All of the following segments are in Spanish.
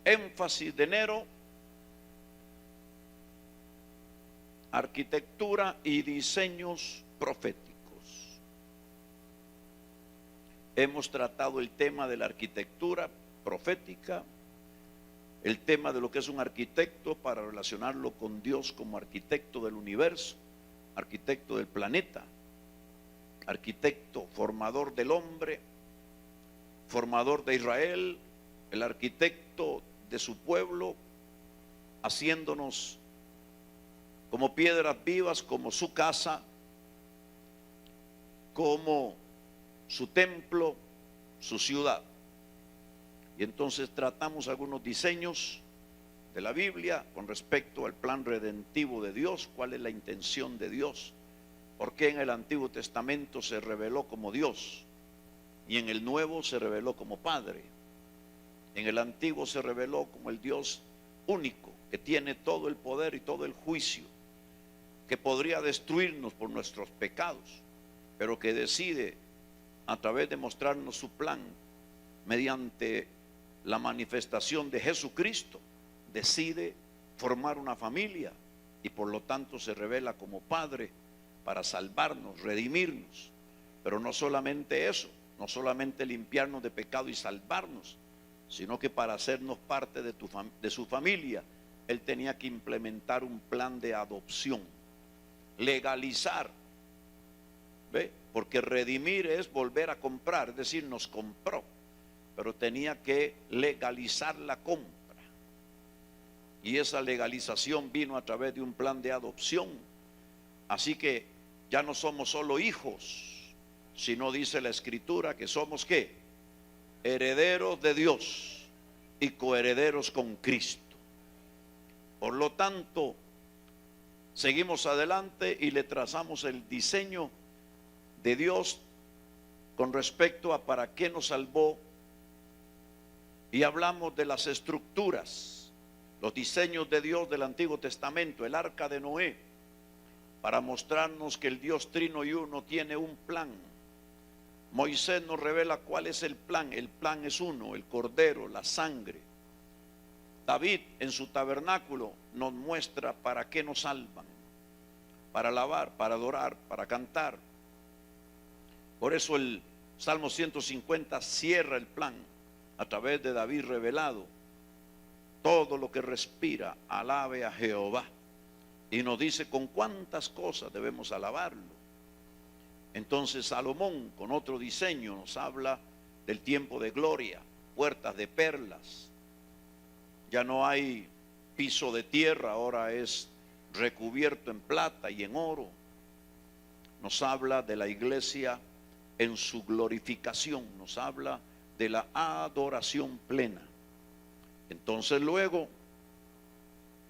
Énfasis de enero: arquitectura y diseños proféticos. Hemos tratado el tema de la arquitectura profética, el tema de lo que es un arquitecto para relacionarlo con Dios como arquitecto del universo, arquitecto del planeta, arquitecto formador del hombre, formador de Israel, el arquitecto de su pueblo, haciéndonos como piedras vivas, como su casa, como su templo, su ciudad. Y entonces tratamos algunos diseños de la Biblia con respecto al plan redentivo de Dios, cuál es la intención de Dios, por qué en el Antiguo Testamento se reveló como Dios y en el Nuevo se reveló como Padre. En el Antiguo se reveló como el Dios único, que tiene todo el poder y todo el juicio, que podría destruirnos por nuestros pecados, pero que decide, a través de mostrarnos su plan, mediante la manifestación de Jesucristo, decide formar una familia y por lo tanto se revela como Padre para salvarnos, redimirnos. Pero no solamente eso, no solamente limpiarnos de pecado y salvarnos, sino que para hacernos parte de su familia, Él tenía que implementar un plan de adopción, legalizar, ¿ve? Porque redimir es volver a comprar, es decir, nos compró, pero tenía que legalizar la compra. Y esa legalización vino a través de un plan de adopción. Así que ya no somos solo hijos, sino dice la Escritura que somos ¿qué? Herederos de Dios y coherederos con Cristo. Por lo tanto, seguimos adelante y le trazamos el diseño de Dios con respecto a para qué nos salvó, y hablamos de las estructuras, los diseños de Dios del Antiguo Testamento, el arca de Noé, para mostrarnos que el Dios trino y uno tiene un plan. Moisés nos revela cuál es el plan es uno, el cordero, la sangre. David en su tabernáculo nos muestra para qué nos salvan: para alabar, para adorar, para cantar. Por eso el Salmo 150 cierra el plan a través de David revelado: todo lo que respira, alabe a Jehová. Y nos dice con cuántas cosas debemos alabarlo. Entonces Salomón, con otro diseño, nos habla del tiempo de gloria, puertas de perlas. Ya no hay piso de tierra, ahora es recubierto en plata y en oro. Nos habla de la iglesia en su glorificación, nos habla de la adoración plena. Entonces luego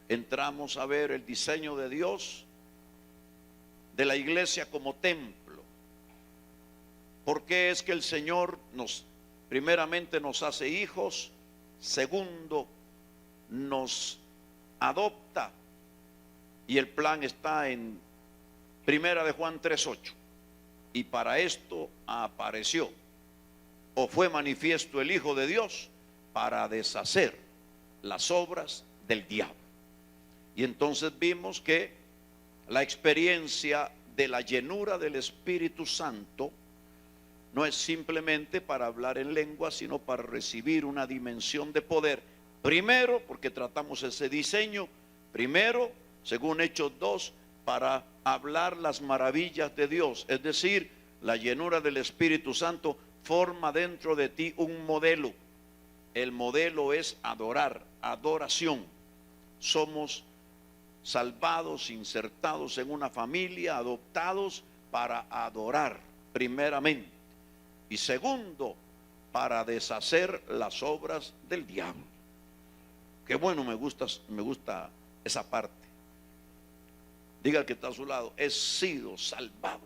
entramos a ver el diseño de Dios de la iglesia como templo. ¿Por qué es que el Señor primeramente nos hace hijos, segundo nos adopta? Y el plan está en Primera de Juan 3:8. Y para esto apareció o fue manifiesto el Hijo de Dios para deshacer las obras del diablo. Y entonces vimos que la experiencia de la llenura del Espíritu Santo no es simplemente para hablar en lengua, sino para recibir una dimensión de poder. Primero, porque tratamos ese diseño. Primero, según Hechos 2, para hablar las maravillas de Dios. Es decir, la llenura del Espíritu Santo forma dentro de ti un modelo. El modelo es adorar, adoración. Somos salvados, insertados en una familia, adoptados para adorar primeramente, y segundo, para deshacer las obras del diablo. Qué bueno, me gusta esa parte. Diga al que está a su lado: he sido salvado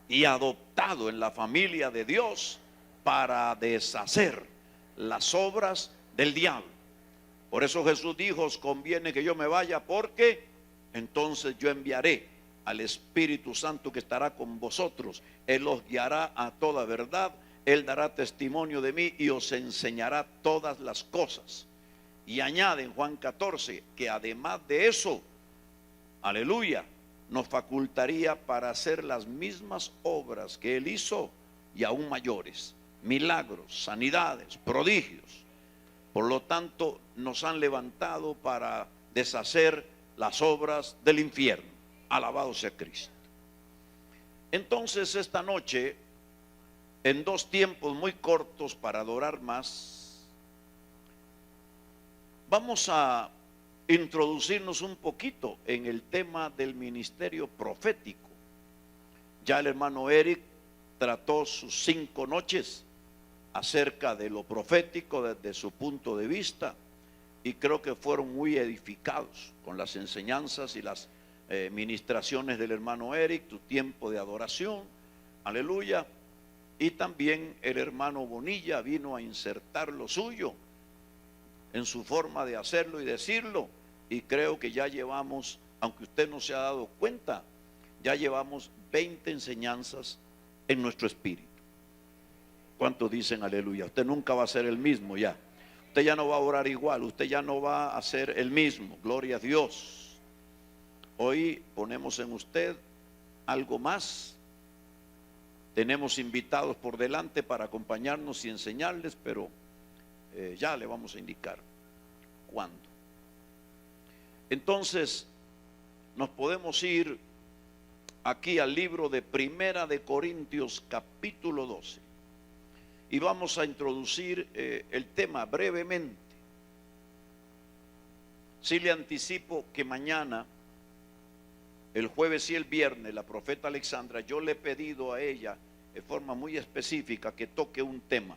y adoptado en la familia de Dios para deshacer las obras del diablo. Por eso Jesús dijo: os conviene que yo me vaya, porque entonces yo enviaré al Espíritu Santo que estará con vosotros. Él os guiará a toda verdad Él dará testimonio de mí y os enseñará todas las cosas. Y añade en Juan 14 que además de eso, aleluya, nos facultaría para hacer las mismas obras que Él hizo y aún mayores, milagros, sanidades, prodigios. Por lo tanto, nos han levantado para deshacer las obras del infierno. Alabado sea Cristo. Entonces, esta noche, en 2 tiempos muy cortos para adorar más, vamos a introducirnos un poquito en el tema del ministerio profético. Ya el hermano Eric trató sus 5 noches acerca de lo profético desde su punto de vista, y creo que fueron muy edificados con las enseñanzas y las ministraciones del hermano Eric, tu tiempo de adoración, aleluya. Y también el hermano Bonilla vino a insertar lo suyo en su forma de hacerlo y decirlo, y creo que ya llevamos, aunque usted no se ha dado cuenta, ya llevamos 20 enseñanzas en nuestro espíritu. ¿Cuántos dicen aleluya? Usted nunca va a ser el mismo ya. Usted ya no va a orar igual, usted ya no va a ser el mismo. Gloria a Dios. Hoy ponemos en usted algo más. Tenemos invitados por delante para acompañarnos y enseñarles, pero ya le vamos a indicar cuándo. Entonces, nos podemos ir aquí al libro de Primera de Corintios capítulo 12. Y vamos a introducir el tema brevemente. Sí le anticipo que mañana, el jueves y el viernes, la profeta Alexandra, yo le he pedido a ella de forma muy específica que toque un tema.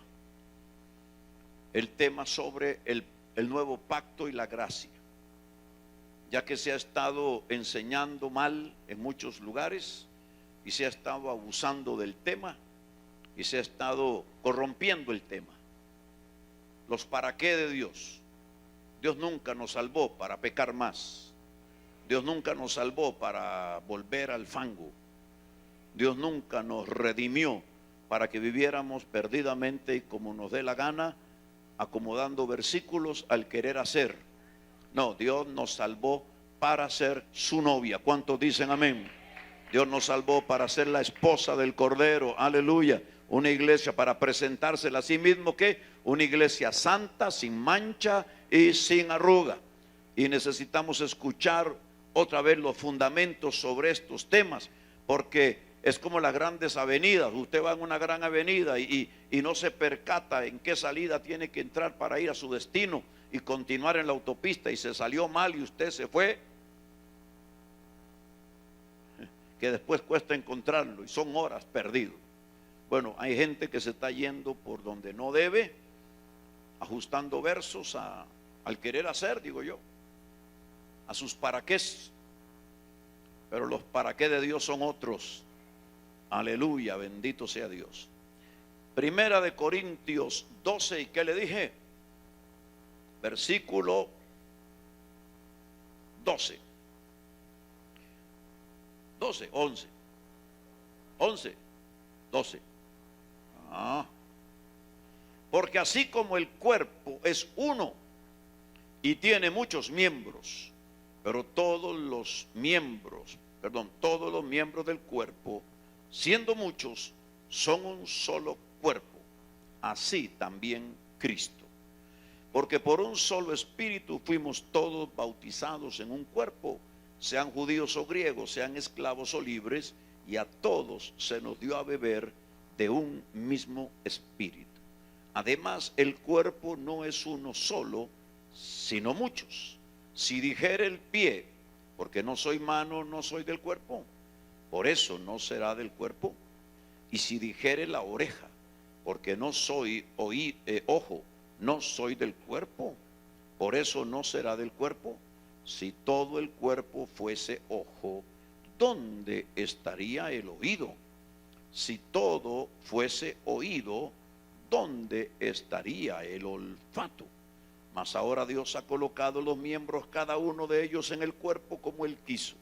El tema sobre el nuevo pacto y la gracia. Ya que se ha estado enseñando mal en muchos lugares y se ha estado abusando del tema y se ha estado corrompiendo el tema. Los para qué de Dios. Dios nunca nos salvó para pecar más. Dios nunca nos salvó para volver al fango. Dios nunca nos redimió para que viviéramos perdidamente y como nos dé la gana, acomodando versículos al querer hacer. No, Dios nos salvó para ser su novia. ¿Cuántos dicen amén? Dios nos salvó para ser la esposa del Cordero. Aleluya. Una iglesia para presentársela a sí mismo, que una iglesia santa, sin mancha y sin arruga. Y necesitamos escuchar otra vez los fundamentos sobre estos temas, porque es como las grandes avenidas. Usted va en una gran avenida y no se percata en qué salida tiene que entrar para ir a su destino y continuar en la autopista, y se salió mal y usted se fue, que después cuesta encontrarlo y son horas perdidas. Bueno, hay gente que se está yendo por donde no debe, ajustando versos al querer hacer, digo yo, a sus paraqués. Pero los paraqués de Dios son otros. Aleluya, bendito sea Dios. Primera de Corintios 12, ¿y qué le dije? Versículo 12. 12, 11. 11, 12. Porque así como el cuerpo es uno y tiene muchos miembros, pero todos los miembros del cuerpo, siendo muchos, son un solo cuerpo. Así también Cristo. Porque por un solo espíritu fuimos todos bautizados en un cuerpo, sean judíos o griegos, sean esclavos o libres, y a todos se nos dio a beber de un mismo espíritu. Además, el cuerpo no es uno solo, sino muchos. Si dijere el pie, porque no soy mano, no soy del cuerpo, por eso no será del cuerpo. Y si dijere la oreja, porque no soy ojo, no soy del cuerpo, por eso no será del cuerpo. Si todo el cuerpo fuese ojo, ¿dónde estaría el oído? Si todo fuese oído, ¿dónde estaría el olfato? Mas ahora Dios ha colocado los miembros, cada uno de ellos, en el cuerpo como Él quiso.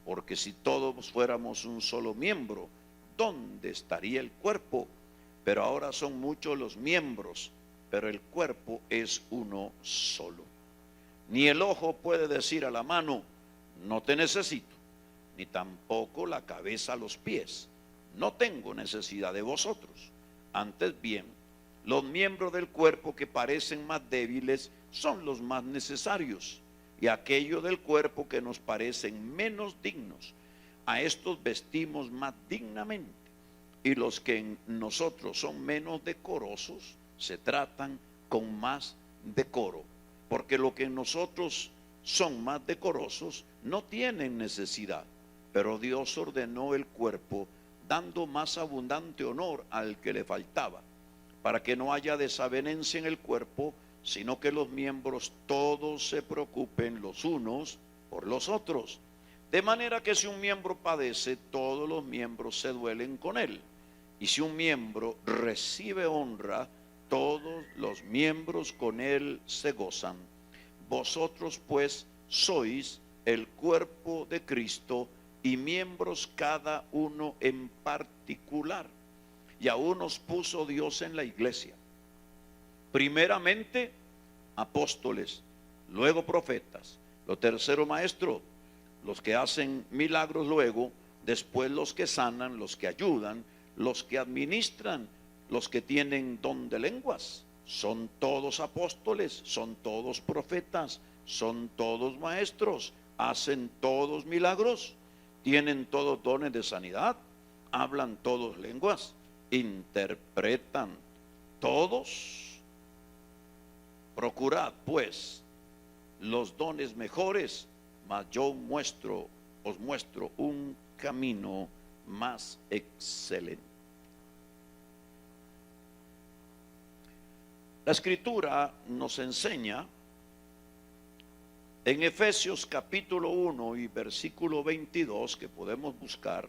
Porque si todos fuéramos un solo miembro, ¿dónde estaría el cuerpo? pero ahora son muchos los miembros, pero el cuerpo es uno solo. Ni el ojo puede decir a la mano, no te necesito, ni tampoco la cabeza a los pies, no tengo necesidad de vosotros. Antes bien, los miembros del cuerpo que parecen más débiles son los más necesarios, y aquellos del cuerpo que nos parecen menos dignos, a estos vestimos más dignamente, y los que en nosotros son menos decorosos se tratan con más decoro, porque los que en nosotros son más decorosos no tienen necesidad, pero Dios ordenó el cuerpo dando más abundante honor al que le faltaba, para que no haya desavenencia en el cuerpo, sino que los miembros todos se preocupen los unos por los otros. De manera que si un miembro padece, todos los miembros se duelen con él. Y si un miembro recibe honra, todos los miembros con él se gozan. Vosotros pues sois el cuerpo de Cristo y miembros cada uno en particular. Y aún nos puso Dios en la iglesia, primeramente apóstoles, luego profetas, lo tercero maestros, los que hacen milagros luego, después los que sanan, los que ayudan, los que administran, los que tienen don de lenguas. Son todos apóstoles, son todos profetas, son todos maestros, hacen todos milagros, tienen todos dones de sanidad, hablan todos lenguas, interpretan todos. Procurad pues los dones mejores, mas yo os muestro un camino más excelente. La Escritura nos enseña en Efesios capítulo 1 y versículo 22, que podemos buscar,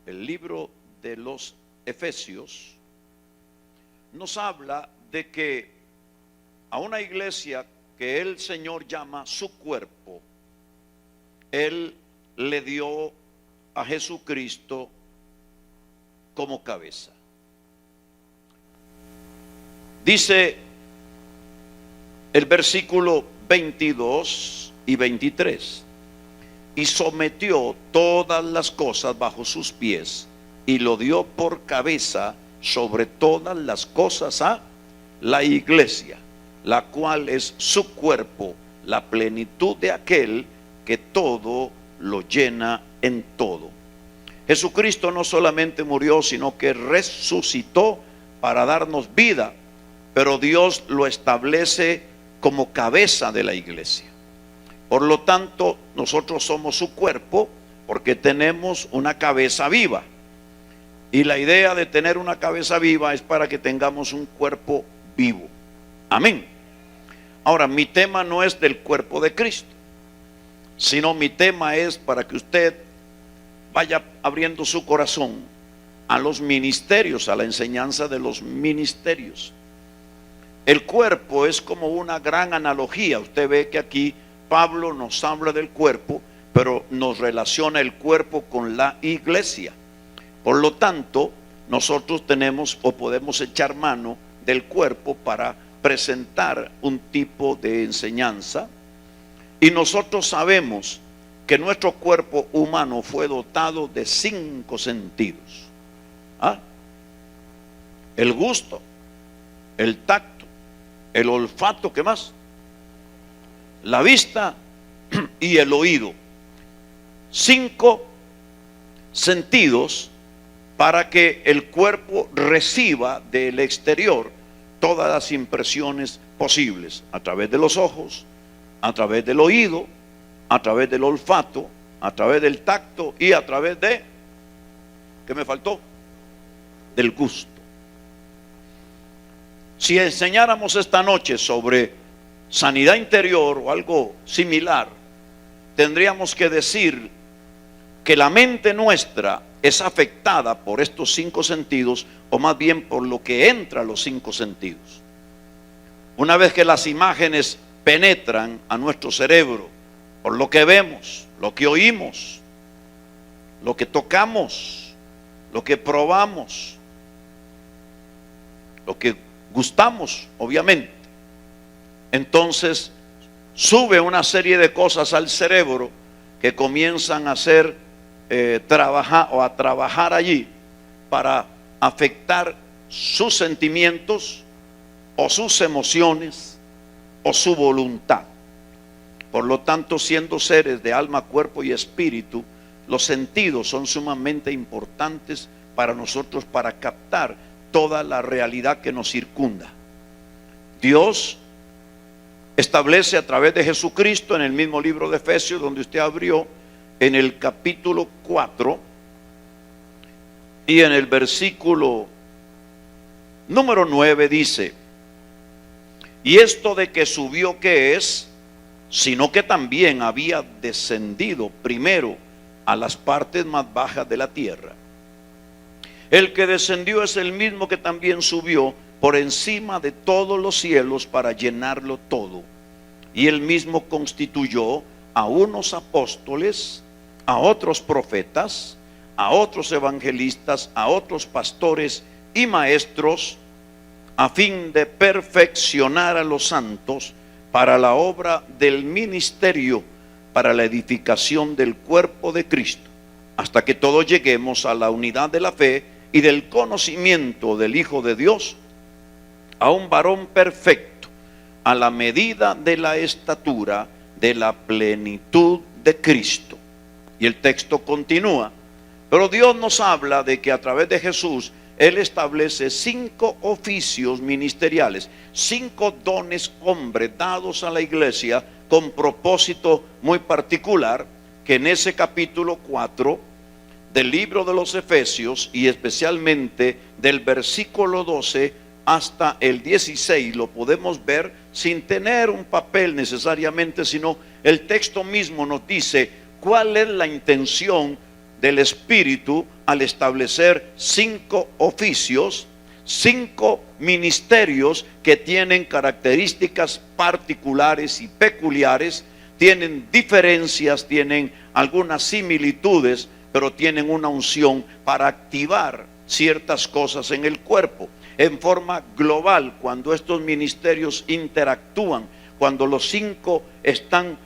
el libro de los Efesios, nos habla de que a una iglesia que el Señor llama su cuerpo, Él le dio a Jesucristo como cabeza. Dice el versículo 22 y 23: y sometió todas las cosas bajo sus pies, y lo dio por cabeza sobre todas las cosas a la iglesia, la cual es su cuerpo, la plenitud de aquel que todo lo llena en todo. Jesucristo no solamente murió, sino que resucitó para darnos vida, pero Dios lo establece como cabeza de la iglesia. Por lo tanto, nosotros somos su cuerpo porque tenemos una cabeza viva. Y la idea de tener una cabeza viva es para que tengamos un cuerpo vivo. Amén. Ahora, mi tema no es del cuerpo de Cristo, sino mi tema es para que usted vaya abriendo su corazón a los ministerios, a la enseñanza de los ministerios. El cuerpo es como una gran analogía. Usted ve que aquí Pablo nos habla del cuerpo, pero nos relaciona el cuerpo con la iglesia. Por lo tanto, nosotros tenemos o podemos echar mano del cuerpo para presentar un tipo de enseñanza. Y nosotros sabemos que nuestro cuerpo humano fue dotado de 5 sentidos. El gusto, el tacto, el olfato, ¿qué más? La vista y el oído. 5 sentidos para que el cuerpo reciba del exterior todas las impresiones posibles, a través de los ojos, a través del oído, a través del olfato, a través del tacto y a través de, ¿qué me faltó? Del gusto. Si enseñáramos esta noche sobre sanidad interior o algo similar, tendríamos que decir que la mente nuestra es afectada por estos 5 sentidos, o más bien por lo que entra a los 5 sentidos. Una vez que las imágenes penetran a nuestro cerebro, por lo que vemos, lo que oímos, lo que tocamos, lo que probamos, lo que gustamos, obviamente. Entonces sube una serie de cosas al cerebro que comienzan a hacer trabajar allí para afectar sus sentimientos o sus emociones o su voluntad. Por lo tanto, siendo seres de alma, cuerpo y espíritu, los sentidos son sumamente importantes para nosotros para captar toda la realidad que nos circunda. Dios establece a través de Jesucristo en el mismo libro de Efesios, donde usted abrió, en el capítulo 4 y en el versículo número 9 dice: y esto de que subió, ¿qué es? Sino que también había descendido primero a las partes más bajas de la tierra. El que descendió es el mismo que también subió por encima de todos los cielos para llenarlo todo. Y él mismo constituyó a unos apóstoles, a otros profetas, a otros evangelistas, a otros pastores y maestros, a fin de perfeccionar a los santos para la obra del ministerio, para la edificación del cuerpo de Cristo, hasta que todos lleguemos a la unidad de la fe y del conocimiento del Hijo de Dios, a un varón perfecto, a la medida de la estatura de la plenitud de Cristo. Y el texto continúa, pero Dios nos habla de que a través de Jesús Él establece 5 oficios ministeriales, 5 dones hombres dados a la iglesia con propósito muy particular, que en ese capítulo 4 del libro de los Efesios, y especialmente del versículo 12 hasta el 16, lo podemos ver sin tener un papel necesariamente, sino el texto mismo nos dice cuál es la intención del Espíritu al establecer 5 oficios, 5 ministerios que tienen características particulares y peculiares, tienen diferencias, tienen algunas similitudes, pero tienen una unción para activar ciertas cosas en el cuerpo. En forma global, cuando estos ministerios interactúan, cuando los 5 están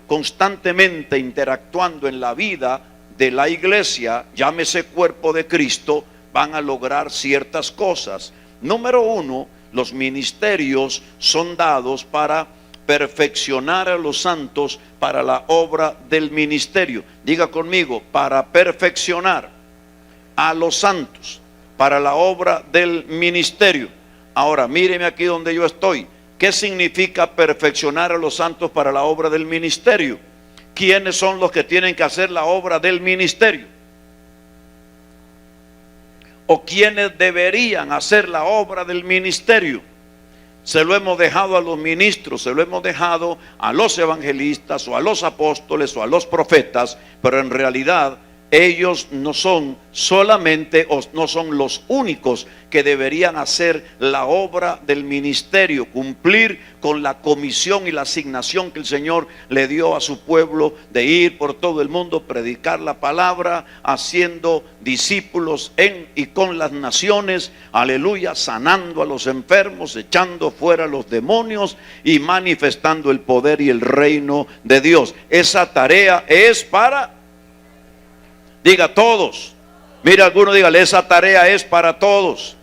constantemente interactuando en la vida de la iglesia, llámese cuerpo de Cristo, van a lograr ciertas cosas. Número 1, los ministerios son dados para perfeccionar a los santos para la obra del ministerio. Diga conmigo, para perfeccionar a los santos para la obra del ministerio. Ahora, míreme aquí donde yo estoy. ¿Qué significa perfeccionar a los santos para la obra del ministerio? ¿Quiénes son los que tienen que hacer la obra del ministerio? ¿O quiénes deberían hacer la obra del ministerio? Se lo hemos dejado a los ministros, se lo hemos dejado a los evangelistas o a los apóstoles o a los profetas, pero en realidad ellos no son solamente o no son los únicos que deberían hacer la obra del ministerio, cumplir con la comisión y la asignación que el Señor le dio a su pueblo de ir por todo el mundo, predicar la palabra, haciendo discípulos en y con las naciones, aleluya, sanando a los enfermos, echando fuera a los demonios y manifestando el poder y el reino de Dios. Esa tarea es para... Diga todos. Mira, alguno dígale, esa tarea es para todos.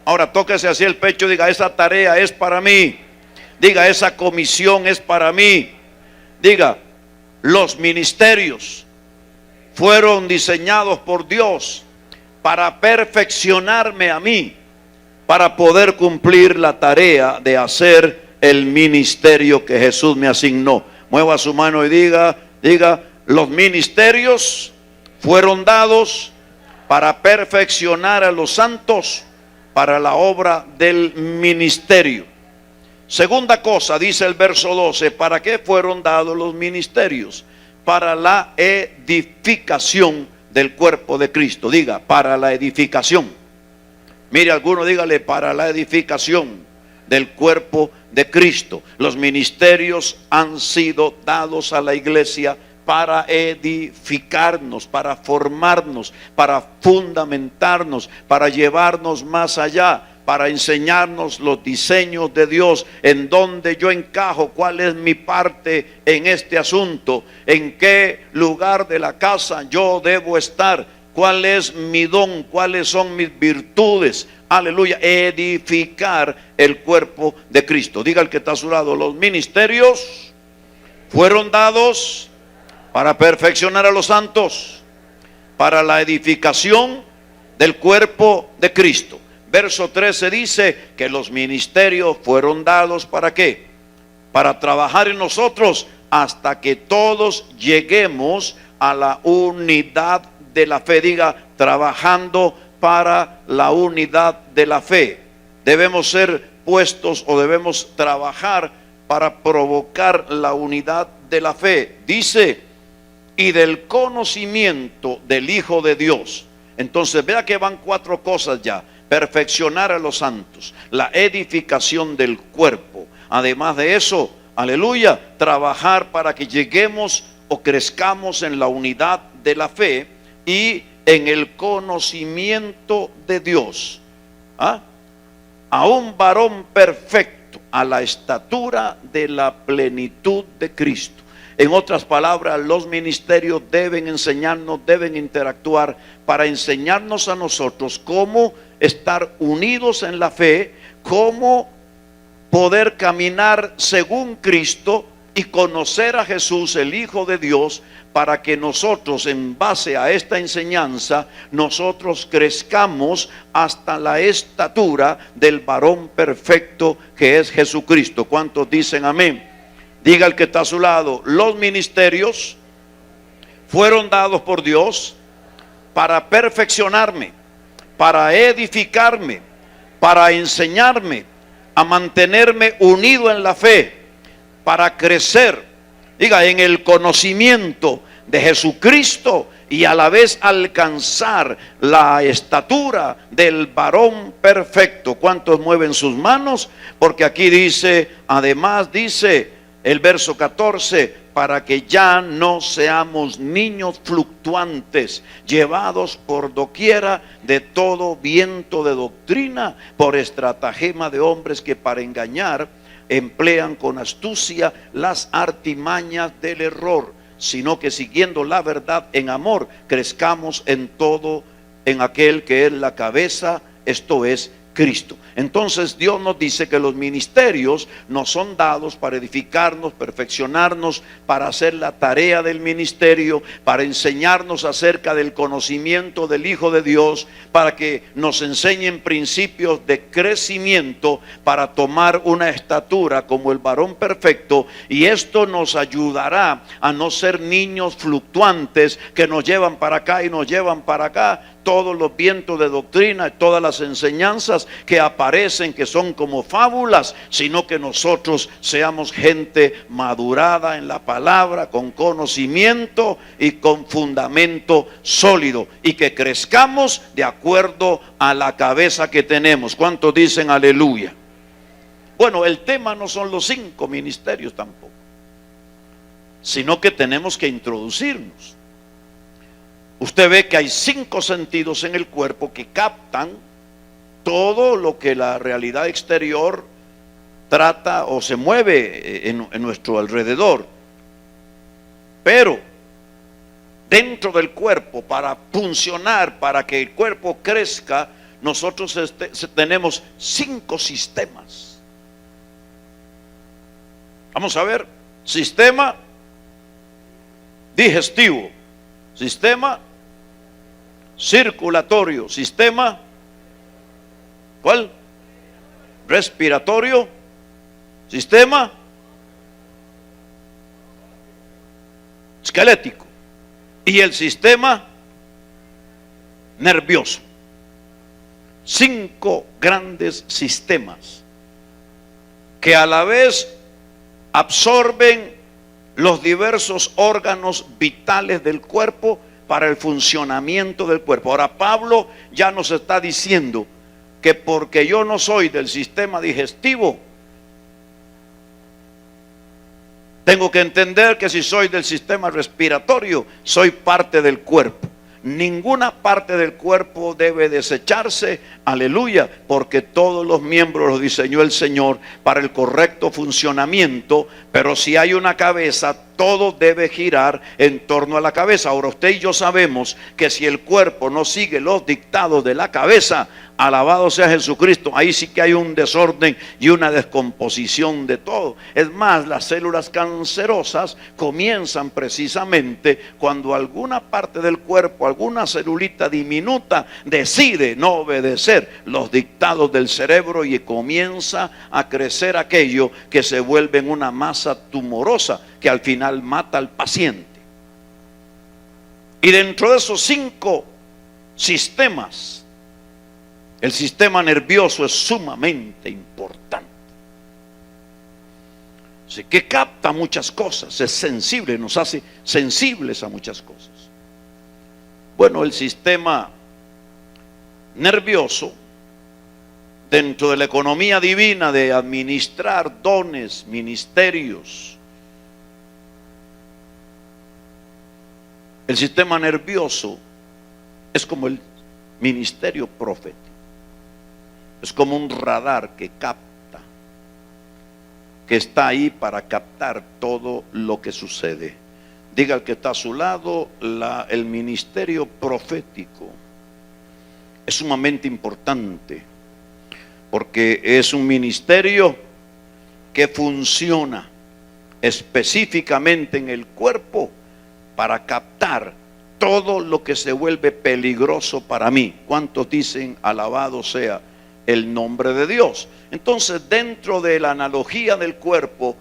Ahora tóquese así el pecho, diga, esa tarea es para mí. Diga, esa comisión es para mí. Diga, los ministerios fueron diseñados por Dios para perfeccionarme a mí, para poder cumplir la tarea de hacer el ministerio que Jesús me asignó. Mueva su mano y diga, los ministerios fueron dados para perfeccionar a los santos para la obra del ministerio. Segunda cosa, dice el verso 12, ¿para qué fueron dados los ministerios? Para la edificación del cuerpo de Cristo. Diga, para la edificación. Mire, alguno dígale, para la edificación del cuerpo de Cristo. Los ministerios han sido dados a la iglesia para edificarnos, para formarnos, para fundamentarnos, para llevarnos más allá, para enseñarnos los diseños de Dios, en donde yo encajo, cuál es mi parte en este asunto, en qué lugar de la casa yo debo estar, cuál es mi don, cuáles son mis virtudes. Aleluya, edificar el cuerpo de Cristo. Diga el que está a su lado: los ministerios fueron dados para perfeccionar a los santos, para la edificación del cuerpo de Cristo. Verso 13 dice que los ministerios fueron dados ¿para qué? Para trabajar en nosotros hasta que todos lleguemos a la unidad de la fe. Diga: trabajando para la unidad de la fe. Debemos ser puestos o debemos trabajar para provocar la unidad de la fe. Dice: y del conocimiento del Hijo de Dios. Entonces vea que van 4 cosas ya: perfeccionar a los santos, la edificación del cuerpo. Además de eso, aleluya, trabajar para que lleguemos o crezcamos en la unidad de la fe y en el conocimiento de Dios. A un varón perfecto, a la estatura de la plenitud de Cristo. En otras palabras, los ministerios deben enseñarnos, deben interactuar para enseñarnos a nosotros cómo estar unidos en la fe, cómo poder caminar según Cristo y conocer a Jesús, el Hijo de Dios, para que nosotros, en base a esta enseñanza, nosotros crezcamos hasta la estatura del varón perfecto que es Jesucristo. ¿Cuántos dicen amén? Diga el que está a su lado: los ministerios fueron dados por Dios para perfeccionarme, para edificarme, para enseñarme a mantenerme unido en la fe, para crecer, diga, en el conocimiento de Jesucristo y a la vez alcanzar la estatura del varón perfecto. ¿Cuántos mueven sus manos? Porque aquí dice, además dice el verso 14, para que ya no seamos niños fluctuantes, llevados por doquiera de todo viento de doctrina, por estratagema de hombres que para engañar emplean con astucia las artimañas del error, sino que siguiendo la verdad en amor, crezcamos en todo en aquel que es la cabeza, esto es Cristo. Entonces Dios nos dice que los ministerios nos son dados para edificarnos, perfeccionarnos, para hacer la tarea del ministerio, para enseñarnos acerca del conocimiento del Hijo de Dios, para que nos enseñen principios de crecimiento, para tomar una estatura como el varón perfecto. Y esto nos ayudará a no ser niños fluctuantes que nos llevan para acá y nos llevan para acá. Todos los vientos de doctrina, todas las enseñanzas que aparecen, que son como fábulas, sino que nosotros seamos gente madurada en la palabra, con conocimiento y con fundamento sólido, y que crezcamos de acuerdo a la cabeza que tenemos. ¿Cuántos dicen aleluya? Bueno, el tema no son los 5 ministerios tampoco, sino que tenemos que introducirnos. Usted ve que hay 5 sentidos en el cuerpo que captan todo lo que la realidad exterior trata o se mueve en nuestro alrededor. Pero dentro del cuerpo, para funcionar, para que el cuerpo crezca, nosotros tenemos 5 sistemas. Vamos a ver: sistema digestivo, sistema circulatorio, sistema ¿cuál? Respiratorio, sistema esquelético y el sistema nervioso. 5 grandes sistemas que a la vez absorben los diversos órganos vitales del cuerpo para el funcionamiento del cuerpo. Ahora Pablo ya nos está diciendo que porque yo no soy del sistema digestivo, Tengo que entender que si soy del sistema respiratorio, soy parte del cuerpo. Ninguna parte del cuerpo debe desecharse, aleluya, porque todos los miembros los diseñó el Señor para el correcto funcionamiento. Pero si hay una cabeza, todo debe girar en torno a la cabeza. Ahora usted y yo sabemos que si el cuerpo no sigue los dictados de la cabeza, alabado sea Jesucristo, ahí sí que hay un desorden y una descomposición de todo. Es más, las células cancerosas comienzan precisamente cuando alguna parte del cuerpo, alguna celulita diminuta, decide no obedecer los dictados del cerebro y comienza a crecer aquello que se vuelve en una masa tumorosa que al final mata al paciente. Y dentro de esos 5 sistemas, el sistema nervioso es sumamente importante. Así que capta muchas cosas, es sensible, nos hace sensibles a muchas cosas. Bueno, el sistema nervioso, dentro de la economía divina de administrar dones, ministerios, el sistema nervioso es como el ministerio profético. Es como un radar que capta, que está ahí para captar todo lo que sucede. Diga al que está a su lado, el ministerio profético es sumamente importante, porque es un ministerio que funciona específicamente en el cuerpo para captar todo lo que se vuelve peligroso para mí. ¿Cuántos dicen alabado sea el nombre de Dios? Entonces, dentro de la analogía del cuerpo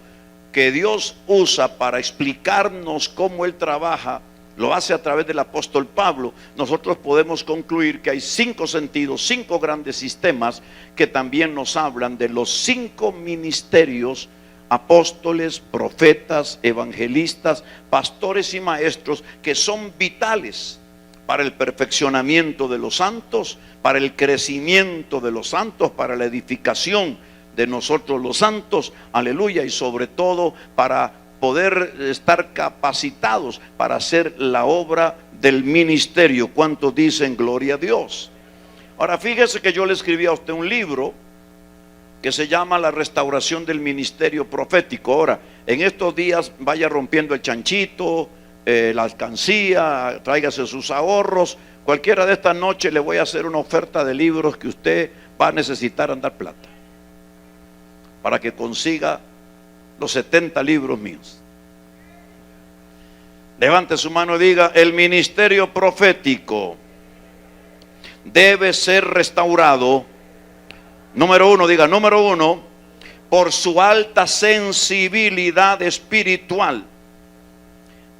que Dios usa para explicarnos cómo Él trabaja, lo hace a través del apóstol Pablo. Nosotros podemos concluir que hay 5 sentidos, 5 grandes sistemas que también nos hablan de los 5 ministerios: apóstoles, profetas, evangelistas, pastores y maestros, que son vitales para el perfeccionamiento de los santos, para el crecimiento de los santos, para la edificación de nosotros los santos, aleluya, y sobre todo para poder estar capacitados para hacer la obra del ministerio. ¿Cuántos dicen gloria a Dios? Ahora fíjese que yo le escribí a usted un libro que se llama La restauración del ministerio profético. Ahora, en estos días vaya rompiendo el chanchito, la alcancía, tráigase sus ahorros. Cualquiera de estas noches le voy a hacer una oferta de libros que usted va a necesitar andar plata para que consiga los 70 libros míos. Levante su mano y diga: el ministerio profético debe ser restaurado. Número 1, diga número 1, por su alta sensibilidad espiritual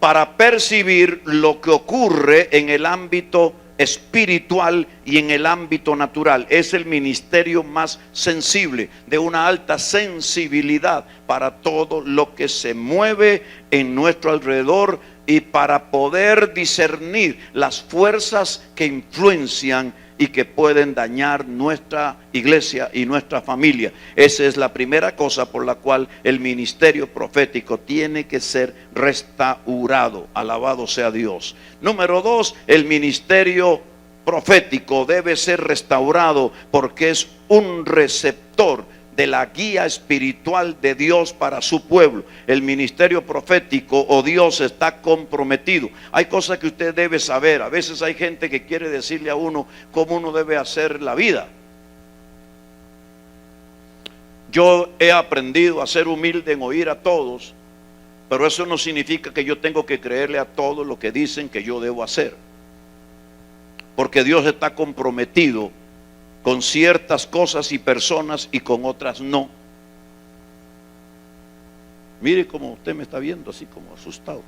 para percibir lo que ocurre en el ámbito espiritual y en el ámbito natural. Es el ministerio más sensible, de una alta sensibilidad para todo lo que se mueve en nuestro alrededor y para poder discernir las fuerzas que influencian y que pueden dañar nuestra iglesia y nuestra familia. Esa es la primera cosa por la cual el ministerio profético tiene que ser restaurado. Alabado sea Dios. Número 2, el ministerio profético debe ser restaurado porque es un receptor de la guía espiritual de Dios para su pueblo. El ministerio profético o Dios está comprometido. Hay cosas que usted debe saber. A veces hay gente que quiere decirle a uno cómo uno debe hacer la vida. Yo he aprendido a ser humilde en oír a todos, pero eso no significa que yo tengo que creerle a todo lo que dicen que yo debo hacer, porque Dios está comprometido con ciertas cosas y personas y con otras no. Mire cómo usted me está viendo así como asustado.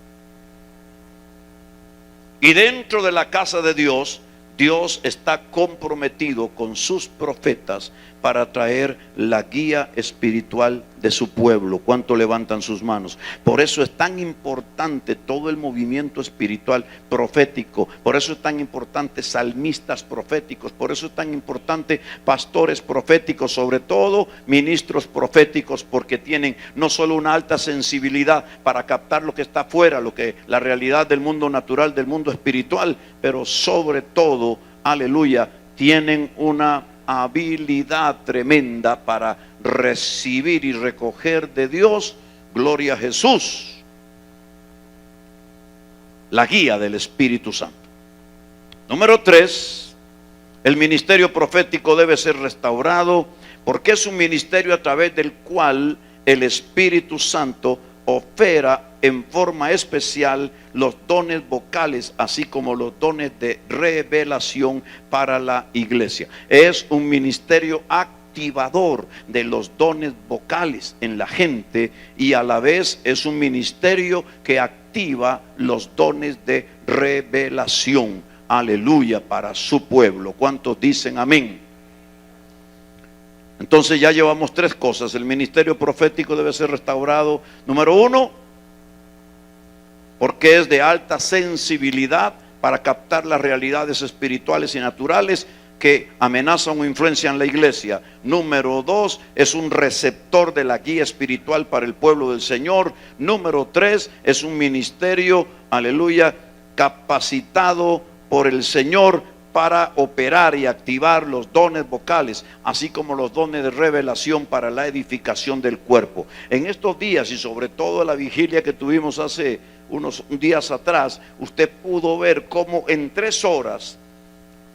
Y dentro de la casa de Dios, Dios está comprometido con sus profetas para traer la guía espiritual de su pueblo. ¿Cuánto levantan sus manos? Por eso es tan importante todo el movimiento espiritual profético. Por eso es tan importante salmistas proféticos. Por eso es tan importante pastores proféticos, sobre todo ministros proféticos, porque tienen no solo una alta sensibilidad para captar lo que está afuera, la realidad del mundo natural, del mundo espiritual, pero sobre todo, aleluya, tienen una habilidad tremenda para recibir y recoger de Dios, gloria a Jesús, la guía del Espíritu Santo. Número 3, el ministerio profético debe ser restaurado porque es un ministerio a través del cual el Espíritu Santo opera en forma especial los dones vocales, así como los dones de revelación para la iglesia. Es un ministerio activador de los dones vocales en la gente, y a la vez es un ministerio que activa los dones de revelación, aleluya, para su pueblo. ¿Cuántos dicen amén? Entonces ya llevamos 3 cosas. El ministerio profético debe ser restaurado. Número 1, porque es de alta sensibilidad para captar las realidades espirituales y naturales que amenazan o influencian la iglesia. Número 2, es un receptor de la guía espiritual para el pueblo del Señor. Número 3, es un ministerio, aleluya, capacitado por el Señor para operar y activar los dones vocales, así como los dones de revelación para la edificación del cuerpo. En estos días, y sobre todo la vigilia que tuvimos hace unos días atrás, usted pudo ver cómo en 3 horas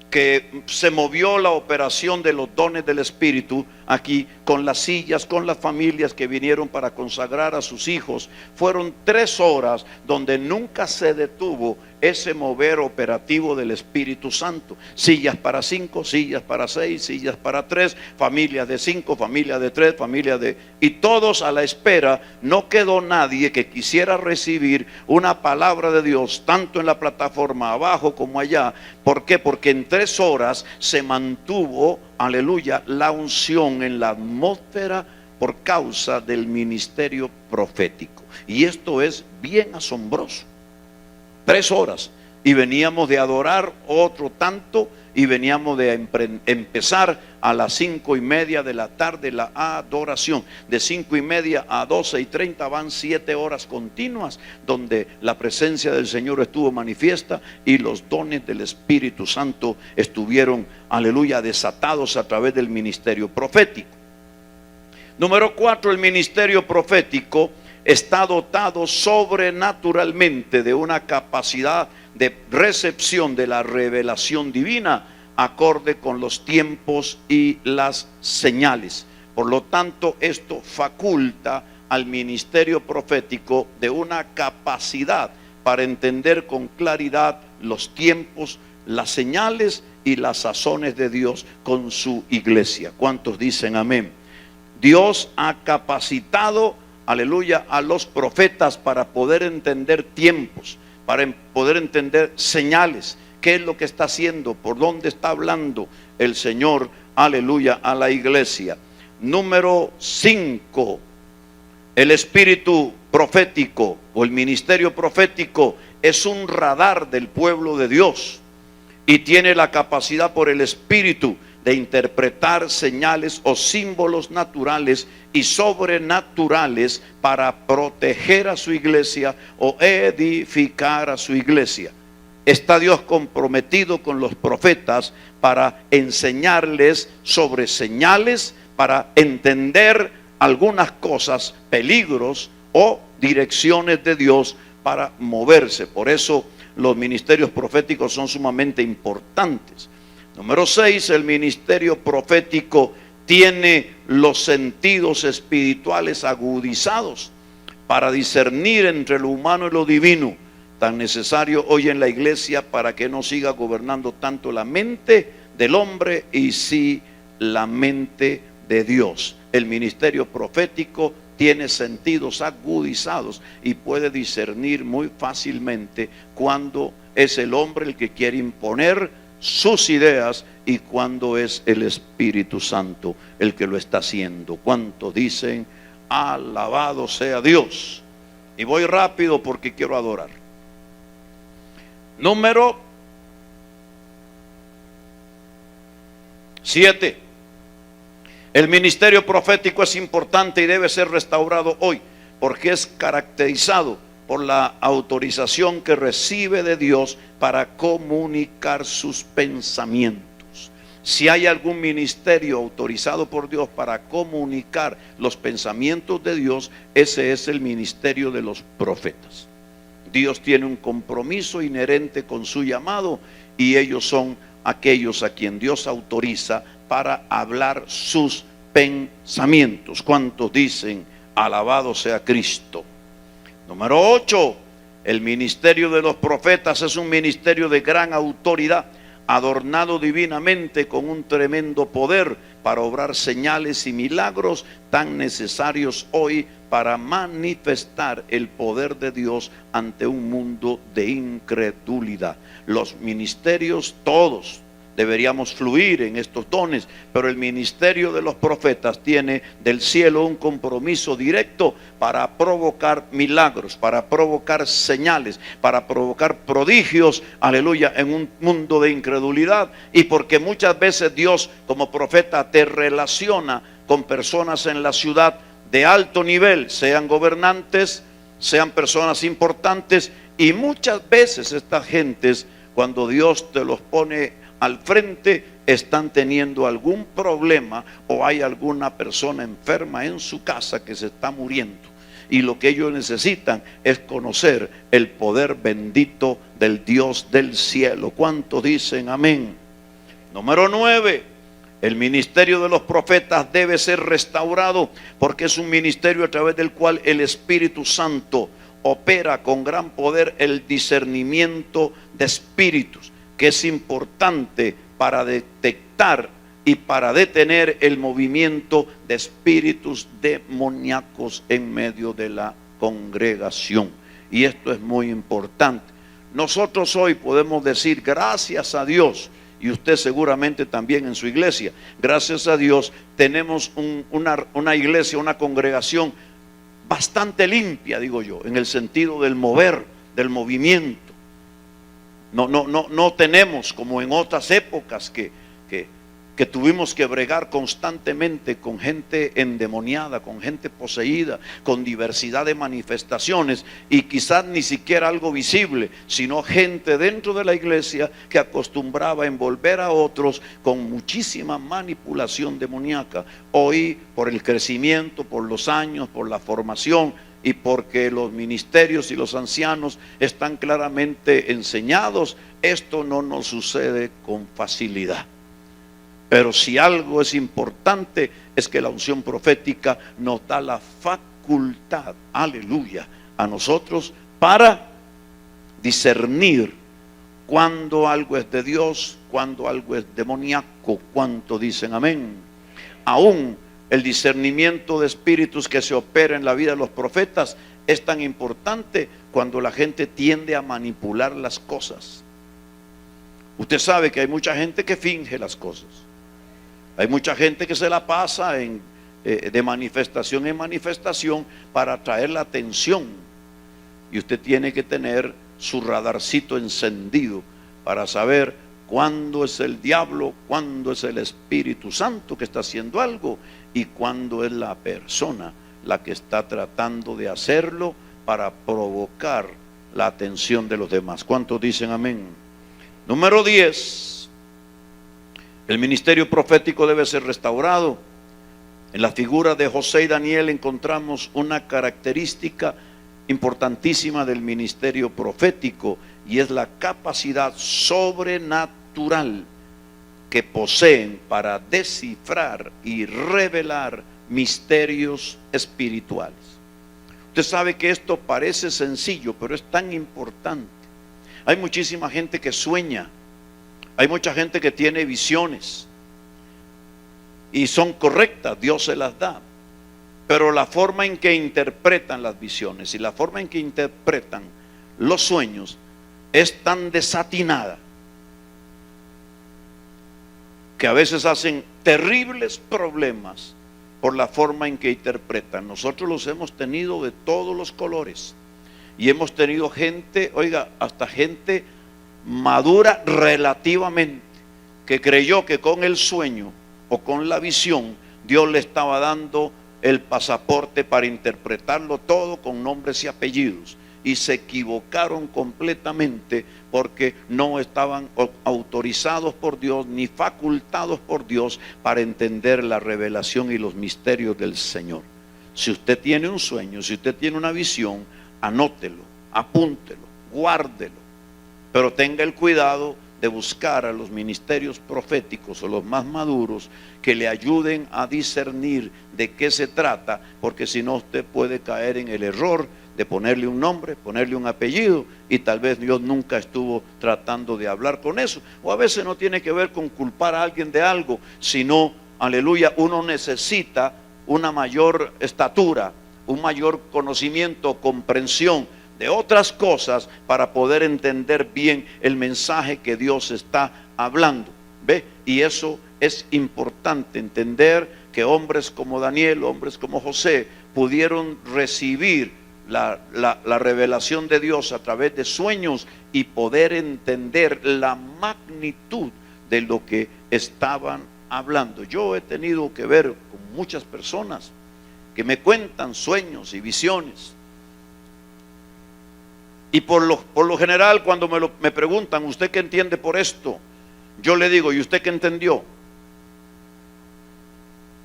que se movió la operación de los dones del Espíritu aquí, con las sillas, con las familias que vinieron para consagrar a sus hijos. Fueron 3 horas donde nunca se detuvo ese mover operativo del Espíritu Santo. Sillas para 5, sillas para 6, sillas para 3, familias de 5, familias de 3, familias de... y todos a la espera. No quedó nadie que quisiera recibir una palabra de Dios, tanto en la plataforma abajo como allá. ¿Por qué? Porque en 3 horas se mantuvo, aleluya, la unción en la atmósfera por causa del ministerio profético. Y esto es bien asombroso. 3 horas, y veníamos de adorar otro tanto, y veníamos de empezar a las 5:30 de la tarde la adoración. De 5:30 a 12:30 van 7 horas continuas, donde la presencia del Señor estuvo manifiesta y los dones del Espíritu Santo estuvieron, aleluya, desatados a través del ministerio profético. Número 4, el ministerio profético está dotado sobrenaturalmente de una capacidad de recepción de la revelación divina, acorde con los tiempos y las señales. Por lo tanto, esto faculta al ministerio profético de una capacidad para entender con claridad los tiempos, las señales y las sazones de Dios con su iglesia. ¿Cuántos dicen amén? Dios ha capacitado, aleluya, a los profetas para poder entender tiempos, para poder entender señales, qué es lo que está haciendo, por dónde está hablando el Señor, aleluya, a la iglesia. Número 5, el espíritu profético o el ministerio profético es un radar del pueblo de Dios y tiene la capacidad por el Espíritu de interpretar señales o símbolos naturales y sobrenaturales para proteger a su iglesia o edificar a su iglesia. Está Dios comprometido con los profetas para enseñarles sobre señales, para entender algunas cosas, peligros o direcciones de Dios para moverse. Por eso los ministerios proféticos son sumamente importantes. Número 6, el ministerio profético tiene los sentidos espirituales agudizados para discernir entre lo humano y lo divino, tan necesario hoy en la iglesia para que no siga gobernando tanto la mente del hombre y sí la mente de Dios. El ministerio profético tiene sentidos agudizados y puede discernir muy fácilmente cuando es el hombre el que quiere imponer sus ideas y cuándo es el Espíritu Santo el que lo está haciendo. ¿Cuántos dicen alabado sea Dios? Y voy rápido porque quiero adorar. Número 7. El ministerio profético es importante y debe ser restaurado hoy, porque es caracterizado por la autorización que recibe de Dios para comunicar sus pensamientos. Si hay algún ministerio autorizado por Dios para comunicar los pensamientos de Dios, ese es el ministerio de los profetas. Dios tiene un compromiso inherente con su llamado y ellos son aquellos a quien Dios autoriza para hablar sus pensamientos. ¿Cuántos dicen alabado sea Cristo? Número 8. El ministerio de los profetas es un ministerio de gran autoridad, adornado divinamente con un tremendo poder para obrar señales y milagros tan necesarios hoy para manifestar el poder de Dios ante un mundo de incredulidad. Los ministerios todos deberíamos fluir en estos dones, pero el ministerio de los profetas tiene del cielo un compromiso directo para provocar milagros, para provocar señales, para provocar prodigios, aleluya, en un mundo de incredulidad. Y porque muchas veces Dios como profeta te relaciona con personas en la ciudad de alto nivel, sean gobernantes, sean personas importantes, y muchas veces estas gentes, cuando Dios te los pone al frente, están teniendo algún problema o hay alguna persona enferma en su casa que se está muriendo. Y lo que ellos necesitan es conocer el poder bendito del Dios del cielo. ¿Cuántos dicen amén? Número 9. El ministerio de los profetas debe ser restaurado porque es un ministerio a través del cual el Espíritu Santo opera con gran poder el discernimiento de espíritus, que es importante para detectar y para detener el movimiento de espíritus demoníacos en medio de la congregación. Y esto es muy importante. Nosotros hoy podemos decir gracias a Dios, y usted seguramente también en su iglesia, gracias a Dios tenemos una iglesia, una congregación bastante limpia, digo yo, en el sentido del mover, del movimiento. No tenemos como en otras épocas que tuvimos que bregar constantemente con gente endemoniada, con gente poseída, con diversidad de manifestaciones y quizás ni siquiera algo visible, sino gente dentro de la iglesia que acostumbraba a envolver a otros con muchísima manipulación demoníaca. Hoy, por el crecimiento, por los años, por la formación, y porque los ministerios y los ancianos están claramente enseñados, esto no nos sucede con facilidad. Pero si algo es importante es que la unción profética nos da la facultad, aleluya, a nosotros para discernir cuando algo es de Dios, cuando algo es demoníaco. ¿Cuánto dicen amén? Aún el discernimiento de espíritus que se opera en la vida de los profetas es tan importante cuando la gente tiende a manipular las cosas. Usted sabe que hay mucha gente que finge las cosas. Hay mucha gente que se la pasa de manifestación en manifestación para atraer la atención. Y usted tiene que tener su radarcito encendido para saber cuándo es el diablo, cuándo es el Espíritu Santo que está haciendo algo y cuándo es la persona la que está tratando de hacerlo para provocar la atención de los demás. ¿Cuántos dicen amén? Número 10. El ministerio profético debe ser restaurado. En la figura de José y Daniel encontramos una característica importantísima del ministerio profético, y es la capacidad sobrenatural que poseen para descifrar y revelar misterios espirituales. Usted sabe que esto parece sencillo, pero es tan importante. Hay muchísima gente que sueña, hay mucha gente que tiene visiones y son correctas, Dios se las da, pero la forma en que interpretan las visiones y la forma en que interpretan los sueños es tan desatinada que a veces hacen terribles problemas por la forma en que interpretan. Nosotros los hemos tenido de todos los colores y hemos tenido gente, oiga, hasta gente madura relativamente, que creyó que con el sueño o con la visión Dios le estaba dando el pasaporte para interpretarlo todo con nombres y apellidos, y se equivocaron completamente porque no estaban autorizados por Dios ni facultados por Dios para entender la revelación y los misterios del Señor. Si usted tiene un sueño, si usted tiene una visión, anótelo, apúntelo, guárdelo, pero tenga el cuidado de buscar a los ministerios proféticos o los más maduros que le ayuden a discernir de qué se trata, porque si no usted puede caer en el error de ponerle un nombre, ponerle un apellido, y tal vez Dios nunca estuvo tratando de hablar con eso. O a veces no tiene que ver con culpar a alguien de algo, sino, aleluya, uno necesita una mayor estatura, un mayor conocimiento, comprensión de otras cosas para poder entender bien el mensaje que Dios está hablando. ¿Ve? Y eso es importante, entender que hombres como Daniel, hombres como José, pudieron recibir la revelación de Dios a través de sueños y poder entender la magnitud de lo que estaban hablando. Yo he tenido que ver con muchas personas que me cuentan sueños y visiones, y por lo general cuando me preguntan, ¿usted qué entiende por esto? Yo le digo, ¿y usted qué entendió?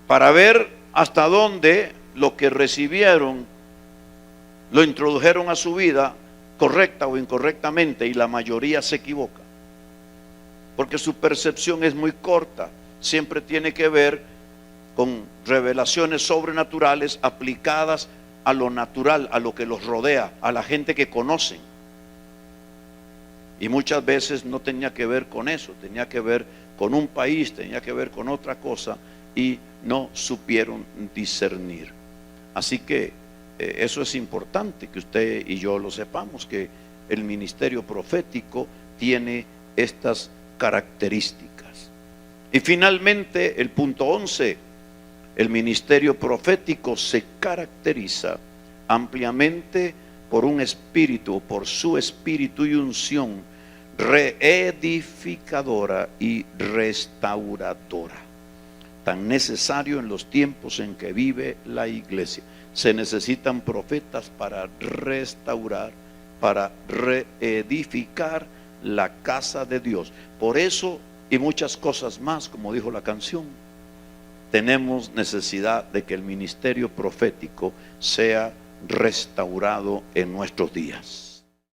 Para ver hasta dónde lo que recibieron lo introdujeron a su vida correcta o incorrectamente, y la mayoría se equivoca porque su percepción es muy corta. Siempre tiene que ver con revelaciones sobrenaturales aplicadas a lo natural, a lo que los rodea, a la gente que conocen. Y muchas veces no tenía que ver con eso, tenía que ver con un país, tenía que ver con otra cosa, y no supieron discernir. Así que eso es importante que usted y yo lo sepamos, que el ministerio profético tiene estas características. Y finalmente el punto 11, el ministerio profético se caracteriza ampliamente por un espíritu, por su espíritu y unción reedificadora y restauradora, tan necesario en los tiempos en que vive la iglesia. Se necesitan profetas para restaurar, para reedificar la casa de Dios. Por eso y muchas cosas más, como dijo la canción, tenemos necesidad de que el ministerio profético sea restaurado en nuestros días.